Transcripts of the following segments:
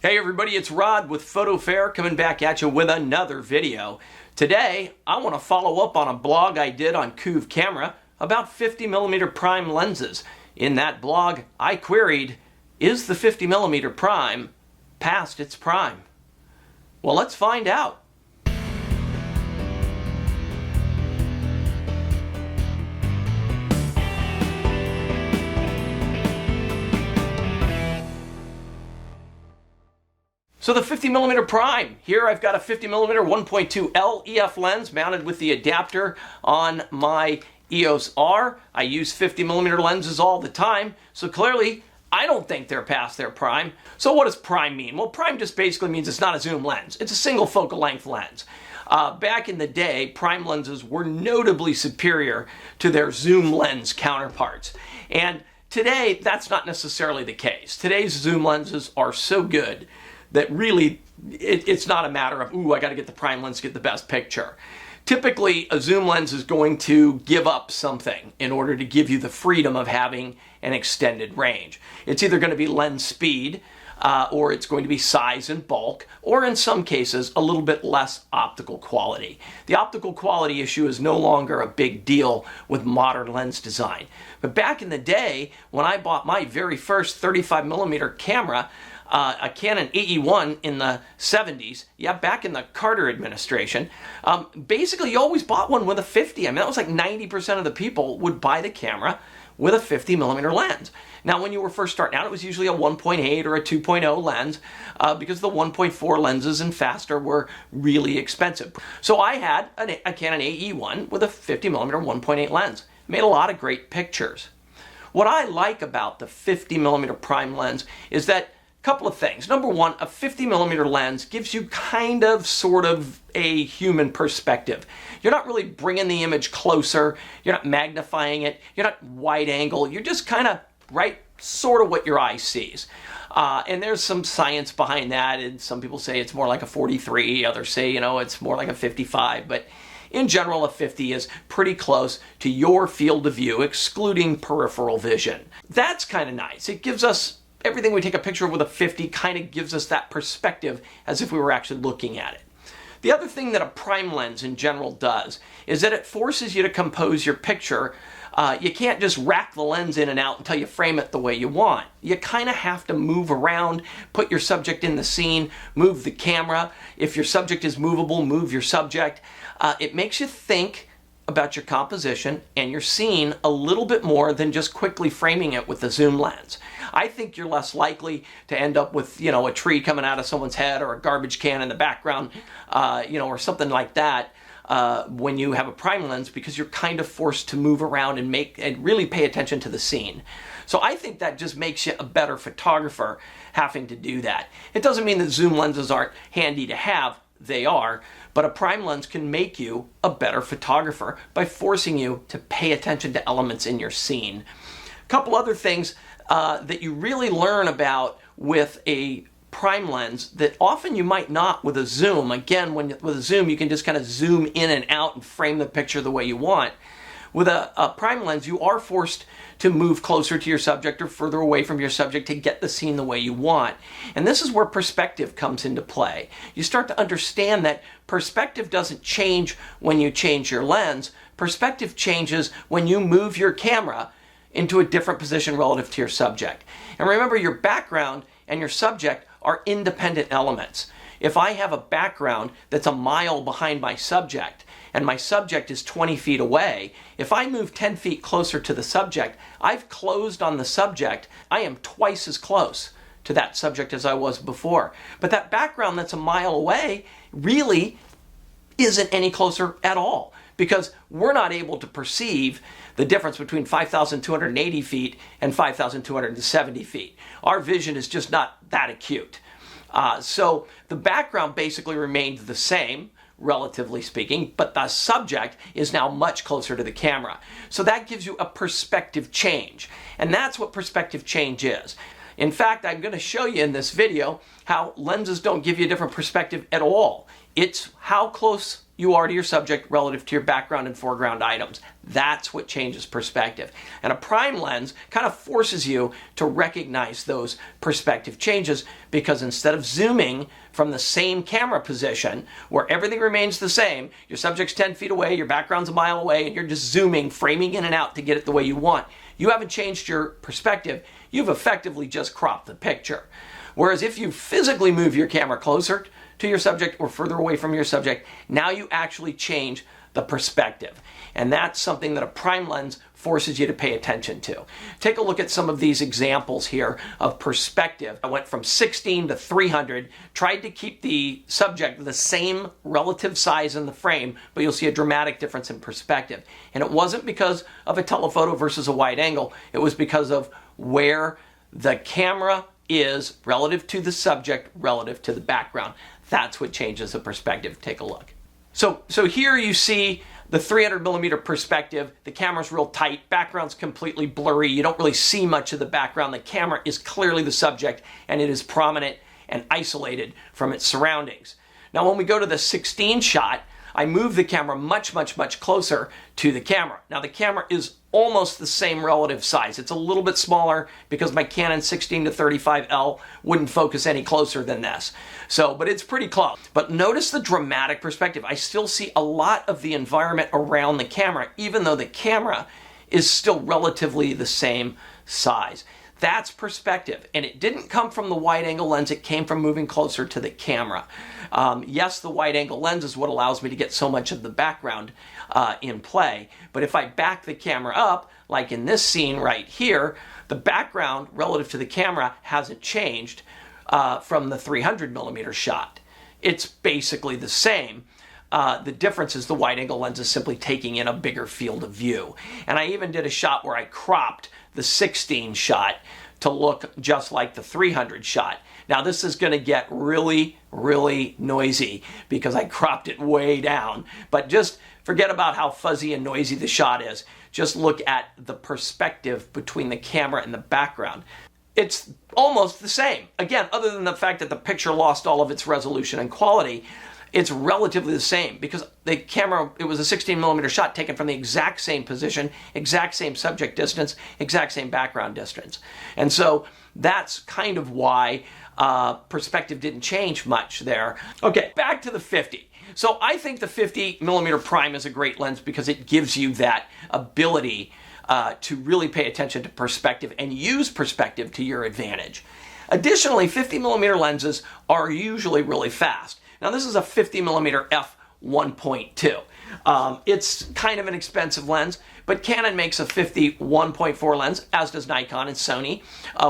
Hey everybody, it's Rod with Photo Fair coming back at you with another video. Today, I want to follow up on a blog I did on Cuve Camera about 50mm prime lenses. In that blog, I queried, is the 50mm prime past its prime? Well, let's find out. So the 50mm prime, here I've got a 50mm 1.2L EF lens mounted with the adapter on my EOS R. I use 50mm lenses all the time, so clearly I don't think they're past their prime. So what does prime mean? Well, prime just basically means it's not a zoom lens. It's a single focal length lens. Back in the day, prime lenses were notably superior to their zoom lens counterparts. And today, that's not necessarily the case. Today's zoom lenses are so good that really it's not a matter of, ooh, I got to get the prime lens to get the best picture. Typically, a zoom lens is going to give up something in order to give you the freedom of having an extended range. It's either going to be lens speed, or it's going to be size and bulk, or in some cases, a little bit less optical quality. The optical quality issue is no longer a big deal with modern lens design. But back in the day, when I bought my very first 35mm camera, a Canon AE1 in the 70s, back in the Carter administration, basically you always bought one with a 50. I mean, that was like 90% of the people would buy the camera with a 50mm lens. Now, when you were first starting out, it was usually a 1.8 or a 2.0 lens because the 1.4 lenses and faster were really expensive. So I had a Canon AE1 with a 50mm 1.8 lens. Made a lot of great pictures. What I like about the 50mm prime lens is that couple of things. Number one, a 50mm lens gives you kind of sort of a human perspective. You're not really bringing the image closer, you're not magnifying it, you're not wide angle, you're just kind of right sort of what your eye sees. And there's some science behind that, and some people say it's more like a 43, others say, it's more like a 55, but in general, a 50 is pretty close to your field of view, excluding peripheral vision. That's kind of nice. It gives us everything we take a picture of with a 50 kind of gives us that perspective as if we were actually looking at it. The other thing that a prime lens in general does is that it forces you to compose your picture. You can't just rack the lens in and out until you frame it the way you want. You kind of have to move around, put your subject in the scene, move the camera. If your subject is movable, move your subject. It makes you think about your composition and your scene a little bit more than just quickly framing it with the zoom lens. I think you're less likely to end up with, a tree coming out of someone's head or a garbage can in the background, or something like that when you have a prime lens, because you're kind of forced to move around and really pay attention to the scene. So I think that just makes you a better photographer having to do that. It doesn't mean that zoom lenses aren't handy to have. They are, but a prime lens can make you a better photographer by forcing you to pay attention to elements in your scene. A couple other things that you really learn about with a prime lens that often you might not with a zoom. Again, with a zoom, you can just kind of zoom in and out and frame the picture the way you want. With a prime lens, you are forced to move closer to your subject or further away from your subject to get the scene the way you want. And this is where perspective comes into play. You start to understand that perspective doesn't change when you change your lens. Perspective changes when you move your camera into a different position relative to your subject. And remember, your background and your subject are independent elements. If I have a background that's a mile behind my subject, and my subject is 20 feet away, if I move 10 feet closer to the subject, I've closed on the subject. I am twice as close to that subject as I was before. But that background that's a mile away really isn't any closer at all, because we're not able to perceive the difference between 5,280 feet and 5,270 feet. Our vision is just not that acute. So the background basically remained the same, relatively speaking, but the subject is now much closer to the camera. So that gives you a perspective change, and that's what perspective change is. In fact, I'm going to show you in this video how lenses don't give you a different perspective at all. It's how close you are to your subject relative to your background and foreground items. That's what changes perspective. And a prime lens kind of forces you to recognize those perspective changes, because instead of zooming from the same camera position where everything remains the same, your subject's 10 feet away, your background's a mile away, and you're just zooming, framing in and out to get it the way you want. You haven't changed your perspective. You've effectively just cropped the picture. Whereas if you physically move your camera closer to your subject or further away from your subject, now you actually change the perspective. And that's something that a prime lens forces you to pay attention to. Take a look at some of these examples here of perspective. I went from 16 to 300, tried to keep the subject the same relative size in the frame, but you'll see a dramatic difference in perspective. And it wasn't because of a telephoto versus a wide angle. It was because of where the camera is relative to the subject, relative to the background. That's what changes the perspective. Take a look. So here you see the 300 millimeter perspective. The camera's real tight, background's completely blurry. You don't really see much of the background. The camera is clearly the subject, and it is prominent and isolated from its surroundings. Now when we go to the 16 shot, I move the camera much closer to the camera. Now the camera is almost the same relative size. It's a little bit smaller because my Canon 16 to 35L wouldn't focus any closer than this. But it's pretty close. But notice the dramatic perspective. I still see a lot of the environment around the camera, even though the camera is still relatively the same size. That's perspective, and it didn't come from the wide angle lens, it came from moving closer to the camera. Yes, the wide angle lens is what allows me to get so much of the background in play, but if I back the camera up, like in this scene right here, the background relative to the camera hasn't changed from the 300 millimeter shot. It's basically the same. The difference is the wide angle lens is simply taking in a bigger field of view. And I even did a shot where I cropped the 16 shot to look just like the 300 shot. Now this is going to get really noisy because I cropped it way down, but just forget about how fuzzy and noisy the shot is. Just look at the perspective between the camera and the background. It's almost the same. Again, other than the fact that the picture lost all of its resolution and quality, it's relatively the same because the camera, it was a 16 millimeter shot taken from the exact same position, exact same subject distance, exact same background distance. And so that's kind of why perspective didn't change much there. Okay, back to the 50. So I think the 50 millimeter prime is a great lens because it gives you that ability to really pay attention to perspective and use perspective to your advantage. Additionally, 50 millimeter lenses are usually really fast. Now this is a 50 millimeter f1.2. It's kind of an expensive lens, but Canon makes a 50 1.4 lens, as does Nikon and Sony,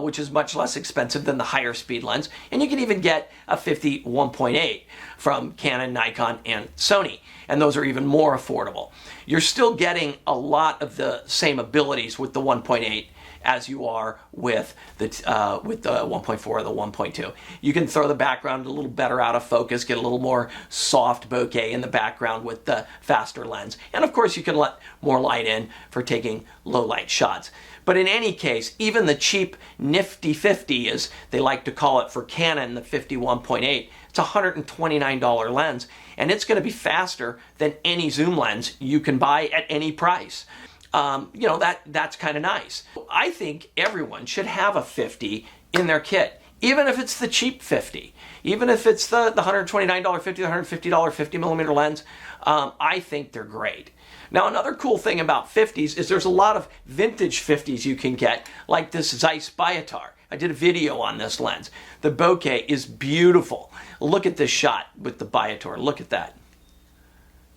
which is much less expensive than the higher speed lens. And you can even get a 50 1.8 from Canon, Nikon, and Sony. And those are even more affordable. You're still getting a lot of the same abilities with the 1.8 as you are with the 1.4 or the 1.2. You can throw the background a little better out of focus, get a little more soft bokeh in the background with the faster lens. And of course you can let more light in for taking low light shots. But in any case, even the cheap nifty 50, as they like to call it for Canon, the 50 1.8, it's a $129 lens, and it's going to be faster than any zoom lens you can buy at any price. That's kind of nice. I think everyone should have a 50 in their kit, even if it's the cheap 50, even if it's the $129 50, the $150 50 millimeter lens. I think they're great. Now, another cool thing about 50s is there's a lot of vintage 50s you can get, like this Zeiss Biotar. I did a video on this lens. The bokeh is beautiful. Look at this shot with the Biotar. Look at that.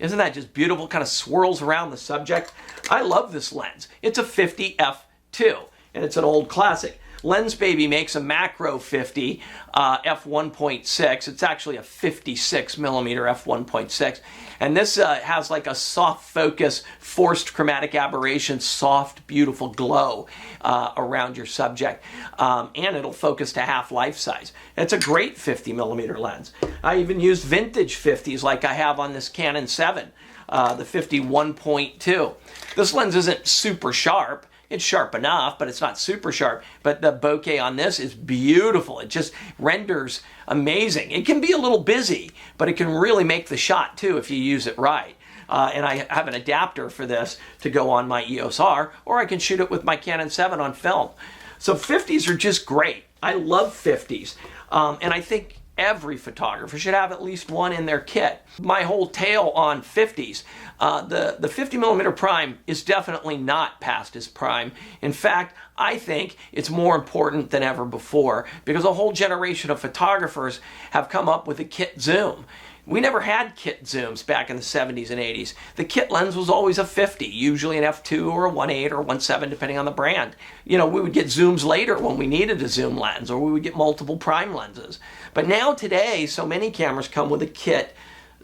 Isn't that just beautiful? Kind of swirls around the subject. I love this lens. It's a 50 f2, and it's an old classic. Lensbaby makes a macro 50 f1.6. It's actually a 56 millimeter f1.6, and this has like a soft focus, forced chromatic aberration, soft, beautiful glow around your subject, and it'll focus to half life size. It's a great 50 millimeter lens. I even used vintage 50s like I have on this Canon 7, the 50 1.2. This lens isn't super sharp. It's sharp enough, but it's not super sharp. But the bokeh on this is beautiful. It just renders amazing. It can be a little busy, but it can really make the shot too if you use it right. And I have an adapter for this to go on my EOS R, or I can shoot it with my Canon 7 on film. So 50s are just great. I love 50s. And I think every photographer should have at least one in their kit. My whole tale on 50s, the 50mm prime is definitely not past its prime. In fact, I think it's more important than ever before because a whole generation of photographers have come up with a kit zoom. We never had kit zooms back in the 70s and 80s. The kit lens was always a 50, usually an f2 or a 1.8 or 1.7 depending on the brand. You know, we would get zooms later when we needed a zoom lens, or we would get multiple prime lenses. But now today, so many cameras come with a kit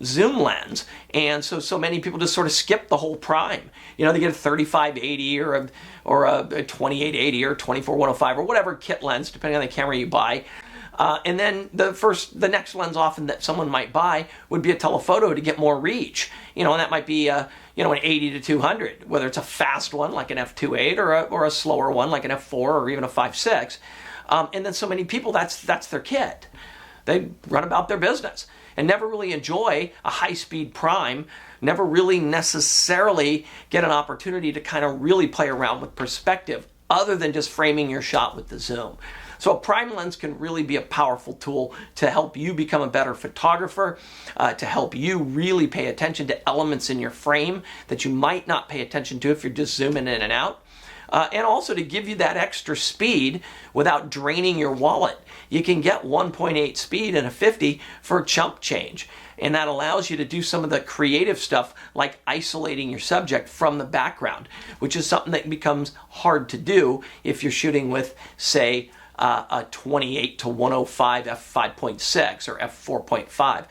zoom lens, and so many people just sort of skip the whole prime. You know, they get a 35-80 or a 28-80 or 24-105 or whatever kit lens, depending on the camera you buy. And then the next lens often that someone might buy would be a telephoto to get more reach. You know, and that might be an 80 to 200, whether it's a fast one like an f2.8 or a slower one like an f4 or even a 5.6. And then so many people, that's their kit. They run about their business and never really enjoy a high-speed prime, never really necessarily get an opportunity to kind of really play around with perspective other than just framing your shot with the zoom. So a prime lens can really be a powerful tool to help you become a better photographer, to help you really pay attention to elements in your frame that you might not pay attention to if you're just zooming in and out. And also to give you that extra speed without draining your wallet. You can get 1.8 speed in a 50 for a chump change. And that allows you to do some of the creative stuff like isolating your subject from the background, which is something that becomes hard to do if you're shooting with, say, a 28 to 105 f5.6 or f4.5.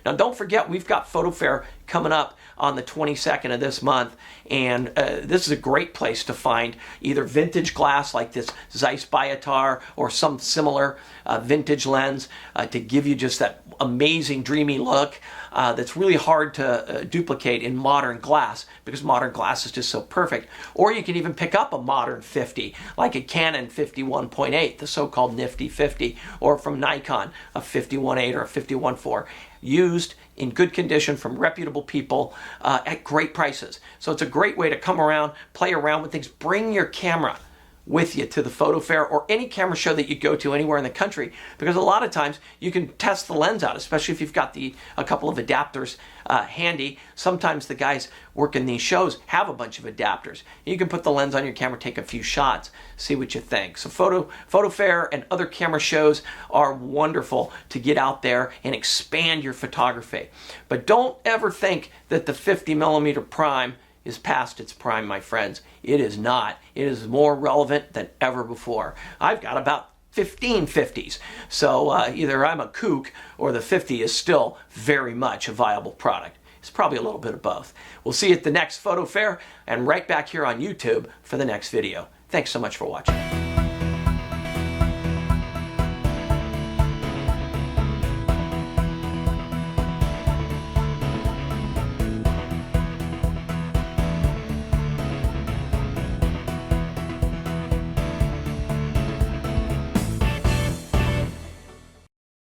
Now don't forget, we've got Photo Fair coming up on the 22nd of this month, and this is a great place to find either vintage glass like this Zeiss Biotar or some similar vintage lens to give you just that amazing dreamy look that's really hard to duplicate in modern glass because modern glass is just so perfect. Or you can even pick up a modern 50 like a Canon 51.8, the so-called nifty 50, or from Nikon a 51.8 or a 51.4, used in good condition from reputable people at great prices. So it's a great way to come around, play around with things, bring your camera with you to the Photo Fair or any camera show that you go to anywhere in the country, because a lot of times you can test the lens out, especially if you've got a couple of adapters handy. Sometimes the guys working these shows have a bunch of adapters. You can put the lens on your camera, take a few shots, see what you think. So Photo Fair and other camera shows are wonderful to get out there and expand your photography. But don't ever think that the 50mm prime is past its prime, my friends. It is not. It is more relevant than ever before. I've got about 15 50s. So either I'm a kook or the 50 is still very much a viable product. It's probably a little bit of both. We'll see you at the next Photo Fair and right back here on YouTube for the next video. Thanks so much for watching.